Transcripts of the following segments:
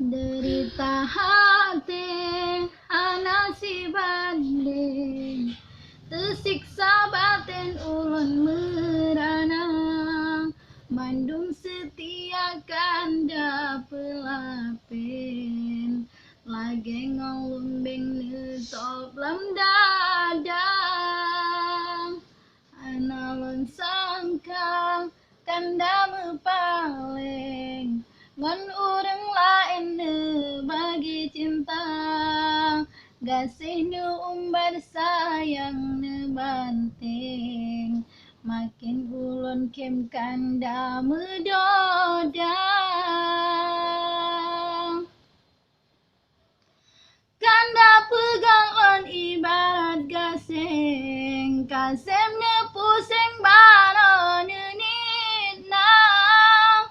Derita hati hana si banding, tersiksa batin ulun merana, mandum setia kanda pelapin, lagi ngolumbing netop lam dadang. Analon sangka kanda mepaling, ngan urang lain ne bagi cinta, gasih ne umbar sayang ne banting, makin ulun kem kanda medodang. Kanda pegang on ibarat gasing, kasem ne pusing baro ne nitnang,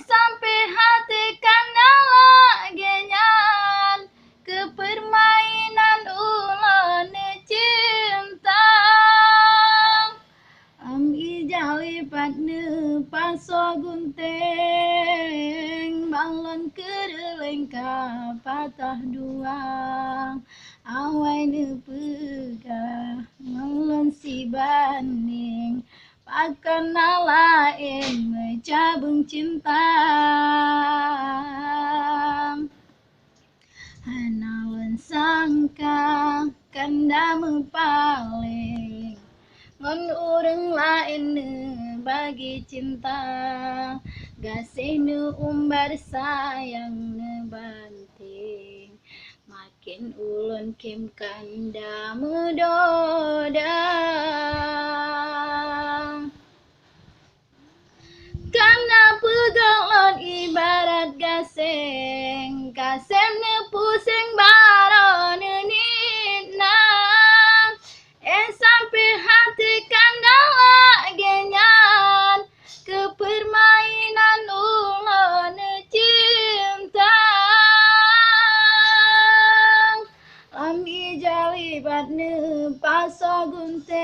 sampai hati kanda lagi nyan, ke permainan ulun ne cinta. Ijali pat ne paso gunting, balon kereleng ka patah dua, awai ne pegah ngelon si banding, pakan lain mencabung cinta. Analon sangka kanda mepaling, ngon urang lain ne bagi cinta, gasih ne umbar sayang ne banting, makin ulun kem kanda medodang. Kanda pegang lon ibarat gasing, kasem ne pusing baro ne nitnang, sampai hati kanda lagi nyan, ke permainan ulun ne cinta. Lam ijali bat ne paso gunting,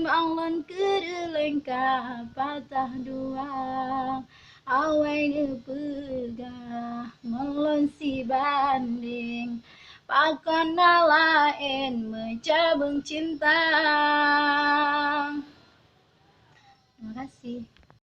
balon kereleng ka patah dua, awai ne pegah ngelon si banding, pakan lain mencabung cinta. Terima kasih.